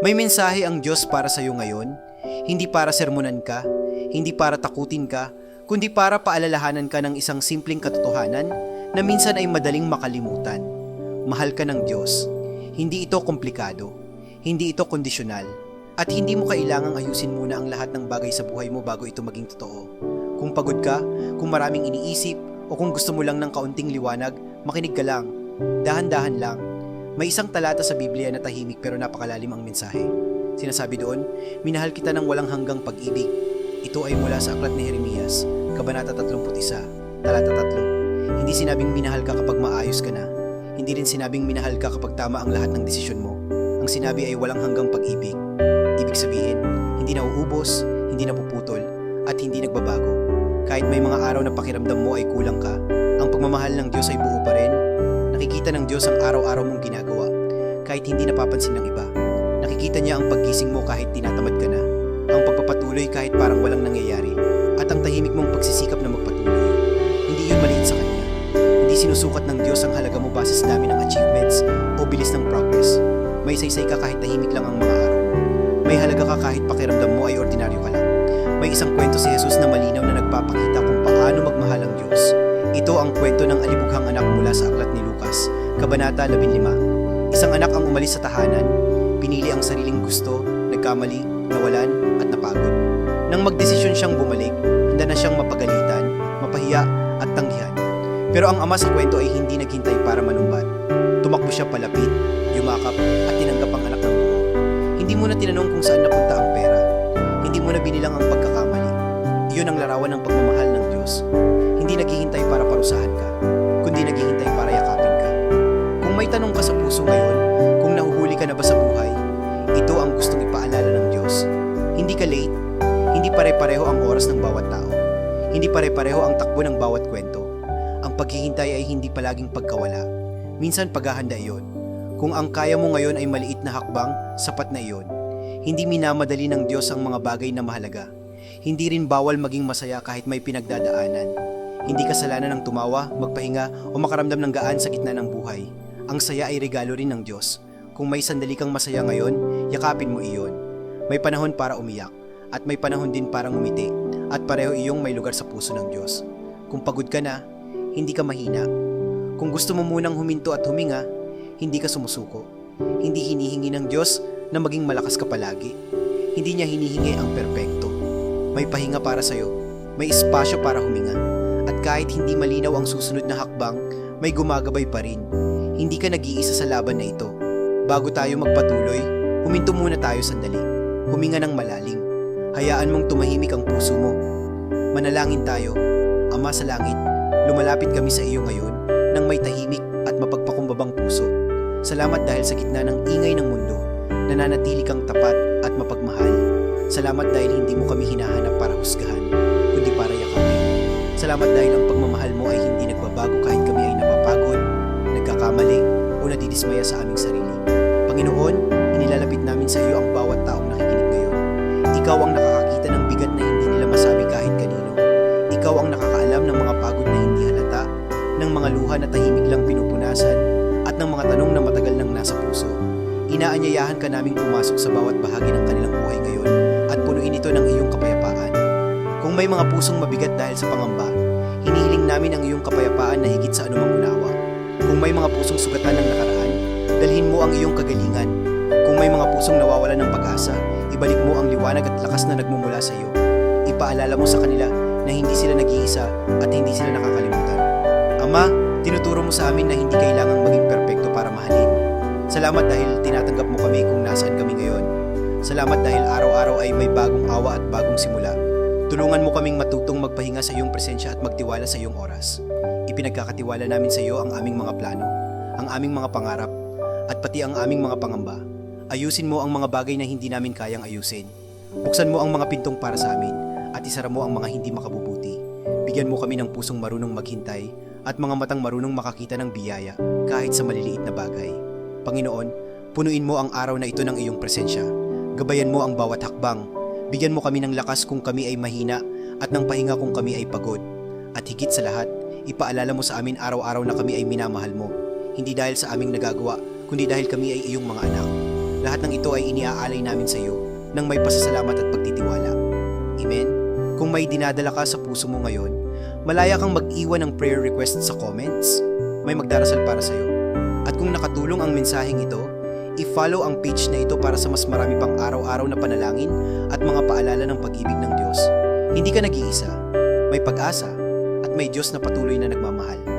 May mensahe ang Diyos para sa iyo ngayon, hindi para sermonan ka, hindi para takutin ka, kundi para paalalahanan ka ng isang simpleng katotohanan na minsan ay madaling makalimutan. Mahal ka ng Diyos. Hindi ito komplikado, hindi ito kondisyonal, at hindi mo kailangang ayusin muna ang lahat ng bagay sa buhay mo bago ito maging totoo. Kung pagod ka, kung maraming iniisip, o kung gusto mo lang ng kaunting liwanag, makinig ka lang. Dahan-dahan lang. May isang talata sa Biblia na tahimik pero napakalalim ang mensahe. Sinasabi doon, minahal kita ng walang hanggang pag-ibig. Ito ay mula sa aklat ni Jeremias, Kabanata 31, talata 3. Hindi sinabing minahal ka kapag maayos ka na. Hindi rin sinabing minahal ka kapag tama ang lahat ng desisyon mo. Ang sinabi ay walang hanggang pag-ibig. Ibig sabihin, hindi nauubos, hindi napuputol, at hindi nagbabago. Kahit may mga araw na pakiramdam mo ay kulang ka, ang pagmamahal ng Diyos ay buo pa rin. Nakikita ng Diyos ang araw-araw mong ginagawa, kahit hindi napapansin ng iba. Nakikita niya ang paggising mo kahit tinatamad ka na, ang pagpapatuloy kahit parang walang nangyayari, at ang tahimik mong pagsisikap na magpatuloy. Hindi yun maliit sa Kanya. Hindi sinusukat ng Diyos ang halaga mo base sa dami ng achievements o bilis ng progress. May saysay ka kahit tahimik lang ang mga araw mo. May halaga ka kahit pakiramdam mo ay ordinaryo ka lang. May isang kwento si Jesus na malinaw na nagpapakita kung paano magmahal ang Diyos. Ito ang kwento ng alibughang anak mula sa aklat ni Lucas, Kabanata 15. Isang anak ang umalis sa tahanan, pinili ang sariling gusto, nagkamali, nawalan, at napagod. Nang magdesisyon siyang bumalik, handa na siyang mapagalitan, mapahiya, at tanggihan. Pero ang ama sa kwento ay hindi naghintay para manumbat. Tumakbo siya palapit, yumakap, at tinanggap ang anak ng buo. Hindi mo na tinanong kung saan napunta ang pera. Hindi mo na binilang ang pagkakamali. Iyon ang larawan ng pagmamahal ng Diyos. Hindi naghihintay para parusahan ka, kundi naghihintay para yakapin ka. Kung may tanong ka sa puso ngayon, kung nahuhuli ka na ba sa buhay, ito ang gustong ipaalala ng Diyos. Hindi ka late, hindi pare-pareho ang oras ng bawat tao, hindi pare-pareho ang takbo ng bawat kwento. Ang paghihintay ay hindi palaging pagkawala. Minsan paghahanda iyon. Kung ang kaya mo ngayon ay maliit na hakbang, sapat na iyon. Hindi minamadali ng Diyos ang mga bagay na mahalaga. Hindi rin bawal maging masaya kahit may pinagdadaanan. Hindi kasalanan ng tumawa, magpahinga o makaramdam ng gaan sa gitna ng buhay. Ang saya ay regalo rin ng Diyos. Kung may sandali kang masaya ngayon, yakapin mo iyon. May panahon para umiyak at may panahon din para ngumiti at pareho iyong may lugar sa puso ng Diyos. Kung pagod ka na, hindi ka mahina. Kung gusto mo munang huminto at huminga, hindi ka sumusuko. Hindi hinihingi ng Diyos na maging malakas ka palagi. Hindi niya hinihingi ang perpekto. May pahinga para sa'yo, may espasyo para huminga. At kahit hindi malinaw ang susunod na hakbang, may gumagabay pa rin. Hindi ka nag-iisa sa laban na ito. Bago tayo magpatuloy, huminto muna tayo sandali. Huminga ng malalim. Hayaan mong tumahimik ang puso mo. Manalangin tayo. Ama sa langit, lumalapit kami sa iyo ngayon nang may tahimik at mapagpakumbabang puso. Salamat dahil sa gitna ng ingay ng mundo, nananatili kang tapat at mapagmahal. Salamat dahil hindi mo kami hinahanap para husgahan, kundi para yakapin. Salamat dahil ang pagmamahal mo ay hindi nagbabago kahit kami ay napapagod, nagkakamali, o nadidismaya sa aming sarili. Panginoon, inilalapit namin sa iyo ang bawat taong nakikinig ngayon. Ikaw ang nakakakita ng bigat na hindi nila masabi kahit kanino. Ikaw ang nakakaalam ng mga pagod na hindi halata, ng mga luha na tahimik lang pinupunasan, at ng mga tanong na matagal nang nasa puso. Inaanyayahan ka naming pumasok sa bawat bahagi ng kanilang buhay ngayon at punuin ito ng iyong kapayapaan. Kung may mga pusong mabigat dahil sa pangamba, hinihiling namin ang iyong kapayapaan na higit sa anumang unawa. Kung may mga pusong sugatan ng nakaraan, dalhin mo ang iyong kagalingan. Kung may mga pusong nawawalan ng pag-asa, ibalik mo ang liwanag at lakas na nagmumula sa iyo. Ipaalala mo sa kanila na hindi sila nag-iisa at hindi sila nakakalimutan. Ama, tinuturo mo sa amin na hindi kailangang maging perpekto para mahalin. Salamat dahil tinatanggap mo kami kung nasaan kami ngayon. Salamat dahil araw-araw ay may bagong awa at bagong simula. Tulungan mo kaming matutong magpahinga sa iyong presensya at magtiwala sa iyong oras. Ipinagkakatiwala namin sa iyo ang aming mga plano, ang aming mga pangarap, at pati ang aming mga pangamba. Ayusin mo ang mga bagay na hindi namin kayang ayusin. Buksan mo ang mga pintong para sa amin at isara mo ang mga hindi makabubuti. Bigyan mo kami ng pusong marunong maghintay at mga matang marunong makakita ng biyaya kahit sa maliliit na bagay. Panginoon, punuin mo ang araw na ito ng iyong presensya. Gabayan mo ang bawat hakbang. Bigyan mo kami ng lakas kung kami ay mahina at ng pahinga kung kami ay pagod. At higit sa lahat, ipaalala mo sa amin araw-araw na kami ay minamahal mo. Hindi dahil sa aming nagagawa, kundi dahil kami ay iyong mga anak. Lahat ng ito ay iniaalay namin sa iyo nang may pasasalamat at pagtitiwala. Amen? Kung may dinadala ka sa puso mo ngayon, malaya kang mag-iwan ng prayer request sa comments. May magdarasal para sa iyo. At kung nakatulong ang mensaheng ito, i-follow ang page na ito para sa mas marami pang araw-araw na panalangin at mga paalala ng pag-ibig ng Diyos. Hindi ka nag-iisa, may pag-asa, at may Diyos na patuloy na nagmamahal.